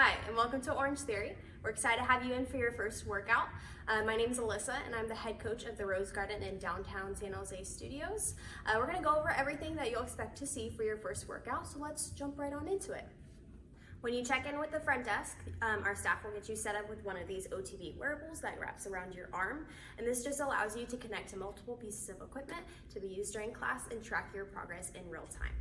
Hi, and welcome to Orange Theory. We're excited to have you in for your first workout. My name is Alyssa, and I'm the head coach of the Rose Garden in downtown San Jose studios. We're going to go over everything that you'll expect to see for your first workout, so let's jump right on into it. When you check in with the front desk, our staff will get you set up with one of these OTB wearables that wraps around your arm, and this just allows you to connect to multiple pieces of equipment to be used during class and track your progress in real time.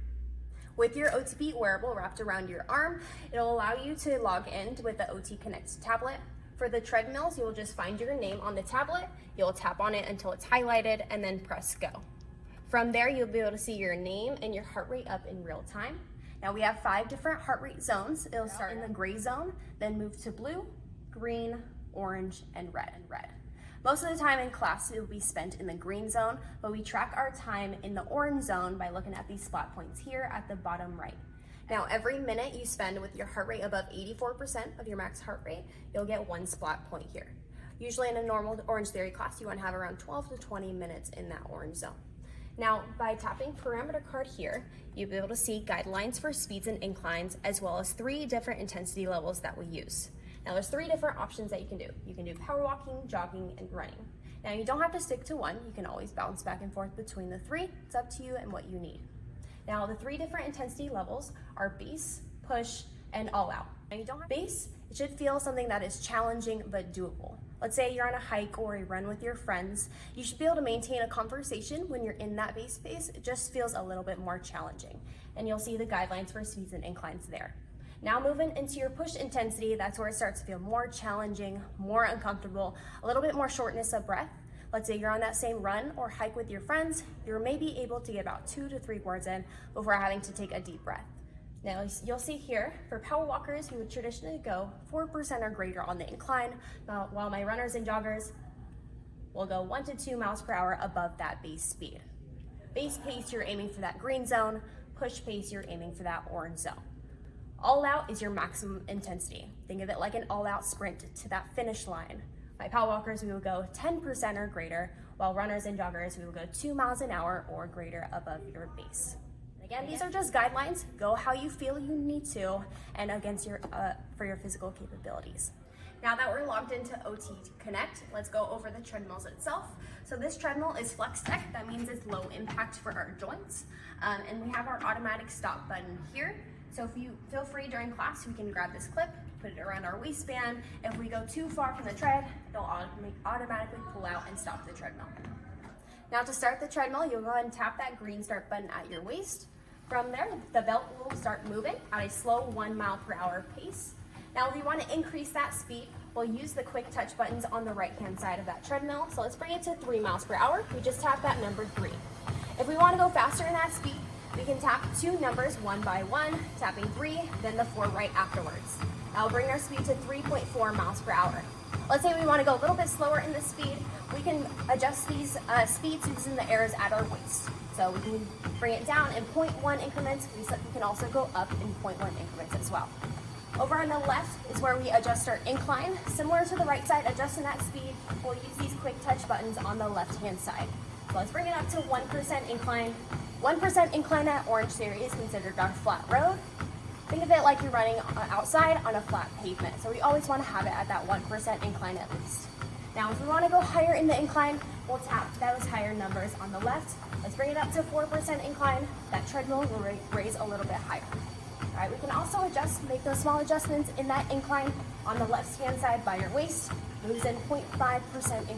With your OTB wearable wrapped around your arm, it'll allow you to log in with the OT Connect tablet. For the treadmills, you'll just find your name on the tablet, you'll tap on it until it's highlighted, and then press go. From there, you'll be able to see your name and your heart rate up in real time. Now we have 5 different heart rate zones. It'll start in the gray zone, then move to blue, green, orange, and red. Most of the time in class, it will be spent in the green zone, but we track our time in the orange zone by looking at these spot points here at the bottom right. Now, every minute you spend with your heart rate above 84% of your max heart rate, you'll get 1 spot point here. Usually in a normal Orange Theory class, you want to have around 12 to 20 minutes in that orange zone. Now, by tapping parameter card here, you'll be able to see guidelines for speeds and inclines, as well as 3 different intensity levels that we use. Now there's 3 different options that you can do. You can do power walking, jogging, and running. Now you don't have to stick to one. You can always bounce back and forth between the 3. It's up to you and what you need. Now the 3 different intensity levels are base, push, and all out. Now you don't have base, it should feel something that is challenging but doable. Let's say you're on a hike or a run with your friends. You should be able to maintain a conversation when you're in that base space. It just feels a little bit more challenging. And you'll see the guidelines for speeds and inclines there. Now moving into your push intensity, that's where it starts to feel more challenging, more uncomfortable, a little bit more shortness of breath. Let's say you're on that same run or hike with your friends, you're maybe able to get about 2 to 3 words in before having to take a deep breath. Now you'll see here, for power walkers, you would traditionally go 4% or greater on the incline, while my runners and joggers will go 1 to 2 miles per hour above that base speed. Base pace, you're aiming for that green zone. Push pace, you're aiming for that orange zone. All out is your maximum intensity. Think of it like an all-out sprint to that finish line. My power walkers, we will go 10% or greater, while runners and joggers, we will go 2 miles an hour or greater above your base. Again, these are just guidelines. Go how you feel you need to and against your for your physical capabilities. Now that we're logged into OT Connect, let's go over the treadmills itself. So this treadmill is flex tech. That means it's low impact for our joints. And we have our automatic stop button here. So if you feel free during class, we can grab this clip, put it around our waistband. If we go too far from the tread, it'll automatically pull out and stop the treadmill. Now to start the treadmill, you'll go ahead and tap that green start button at your waist. From there, the belt will start moving at a slow 1 mile per hour pace. Now if you want to increase that speed, we'll use the quick touch buttons on the right-hand side of that treadmill. So let's bring it to 3 miles per hour. We just tap that number 3. If we want to go faster in that speed, we can tap 2 numbers 1 by 1, tapping 3, then the 4 right afterwards. That will bring our speed to 3.4 miles per hour. Let's say we want to go a little bit slower in the speed. We can adjust these speeds using the arrows at our waist. So we can bring it down in 0.1 increments. We can also go up in 0.1 increments as well. Over on the left is where we adjust our incline. Similar to the right side, adjusting that speed, we'll use these quick touch buttons on the left-hand side. So let's bring it up to 1% incline. 1% incline at Orange Theory is considered our flat road. Think of it like you're running outside on a flat pavement. So we always want to have it at that 1% incline at least. Now, if we want to go higher in the incline, we'll tap those higher numbers on the left. Let's bring it up to 4% incline. That treadmill will raise a little bit higher. All right, we can also make those small adjustments in that incline on the left-hand side by your waist. Moves in 0.5%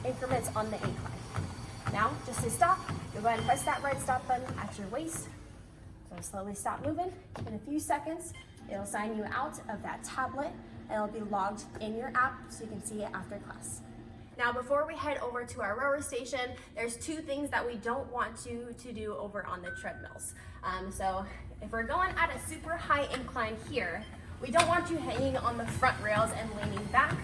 increments on the incline. Now, just to stop, you'll go ahead and press that red stop button at your waist. So slowly stop moving. In a few seconds, it'll sign you out of that tablet and it'll be logged in your app so you can see it after class. Now, before we head over to our rower station, there's 2 things that we don't want you to do over on the treadmills. So if we're going at a super high incline here, we don't want you hanging on the front rails and leaning back.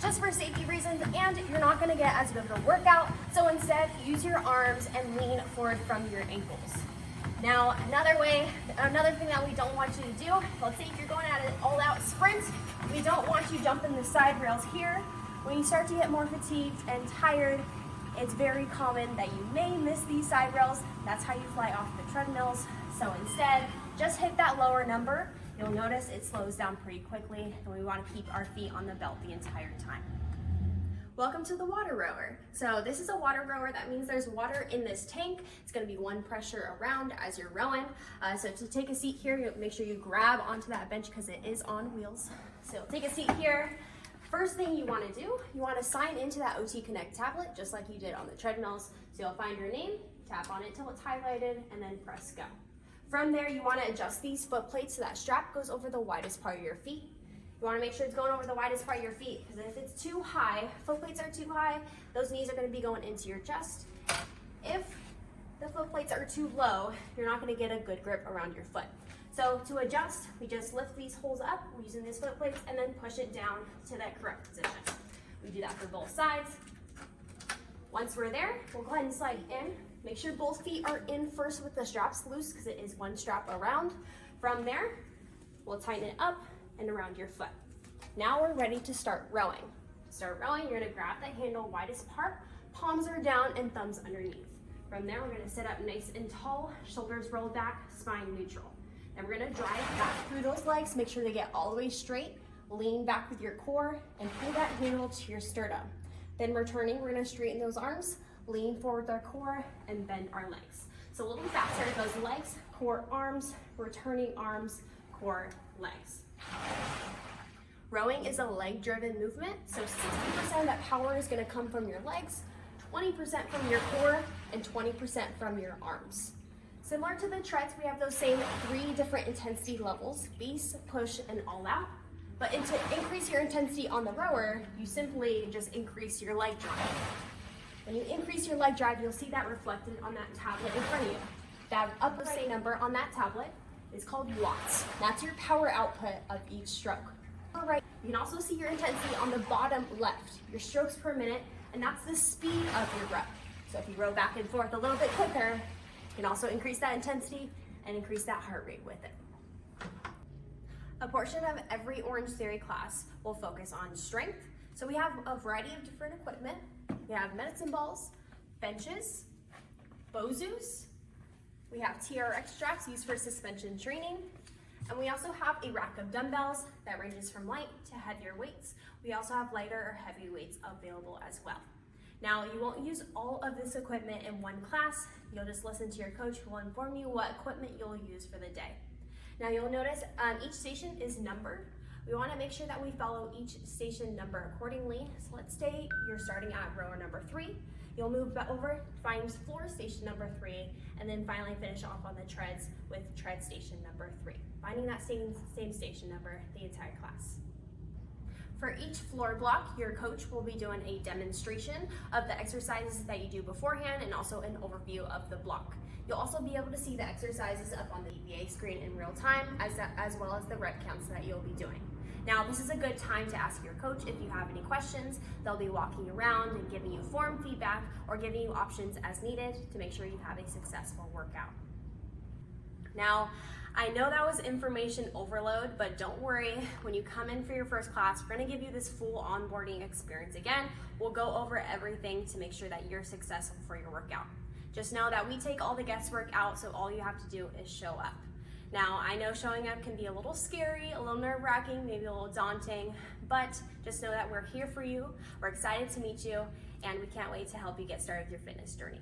Just for safety reasons, and you're not going to get as good of a workout. So instead, use your arms and lean forward from your ankles. Now, another thing that we don't want you to do, let's say if you're going at an all-out sprint, we don't want you jumping the side rails here. When you start to get more fatigued and tired, it's very common that you may miss these side rails. That's how you fly off the treadmills. So instead, just hit that lower number You'll notice it slows down pretty quickly, and we want to keep our feet on the belt the entire time. Welcome to the water rower. So this is a water rower. That means there's water in this tank. It's going to be one pressure around as you're rowing. So to take a seat here, you make sure you grab onto that bench because it is on wheels. So take a seat here. First thing you want to do, you want to sign into that OT Connect tablet just like you did on the treadmills. So you'll find your name, tap on it till it's highlighted, and then press go. From there, you want to adjust these foot plates so that strap goes over the widest part of your feet. You want to make sure it's going over the widest part of your feet, because if it's too high, foot plates are too high, those knees are going to be going into your chest. If the foot plates are too low, you're not going to get a good grip around your foot. So to adjust, we just lift these holes up using these foot plates and then push it down to that correct position. We do that for both sides. Once we're there, we'll go ahead and slide in. Make sure both feet are in first with the straps loose because it is one strap around. From there, we'll tighten it up and around your foot. Now we're ready to start rowing. To start rowing, you're gonna grab the handle widest part, palms are down and thumbs underneath. From there, we're gonna sit up nice and tall, shoulders rolled back, spine neutral. Then we're gonna drive back through those legs, make sure they get all the way straight, lean back with your core, and pull that handle to your sternum. Then returning, we're gonna straighten those arms, lean forward with our core, and bend our legs. So a little faster, it goes legs, core, arms, returning arms, core, legs. Rowing is a leg-driven movement, so 60% of that power is gonna come from your legs, 20% from your core, and 20% from your arms. Similar to the treads, we have those same 3 different intensity levels, base, push, and all out. But to increase your intensity on the rower, you simply just increase your leg drive. When you increase your leg drive, you'll see that reflected on that tablet in front of you. That upper number on that tablet is called watts. That's your power output of each stroke. Right. You can also see your intensity on the bottom left, your strokes per minute, and that's the speed of your row. So if you row back and forth a little bit quicker, you can also increase that intensity and increase that heart rate with it. A portion of every Orange Theory class will focus on strength. So we have a variety of different equipment. We have medicine balls, benches, Bozus. We have TRX straps used for suspension training. And we also have a rack of dumbbells that ranges from light to heavier weights. We also have lighter or heavy weights available as well. Now, you won't use all of this equipment in one class. You'll just listen to your coach who will inform you what equipment you'll use for the day. Now, you'll notice each station is numbered. We want to make sure that we follow each station number accordingly. So let's say you're starting at rower number 3. You'll move over, find floor station number 3, and then finally finish off on the treads with tread station number 3. Finding that same station number the entire class. For each floor block, your coach will be doing a demonstration of the exercises that you do beforehand and also an overview of the block. You'll also be able to see the exercises up on the EVA screen in real time, as well as the rep counts that you'll be doing. Now, this is a good time to ask your coach if you have any questions. They'll be walking around and giving you form feedback or giving you options as needed to make sure you have a successful workout. Now, I know that was information overload, but don't worry. When you come in for your first class, we're gonna give you this full onboarding experience again. We'll go over everything to make sure that you're successful for your workout. Just know that we take all the guesswork out, so all you have to do is show up. Now, I know showing up can be a little scary, a little nerve-wracking, maybe a little daunting, but just know that we're here for you. We're excited to meet you, and we can't wait to help you get started with your fitness journey.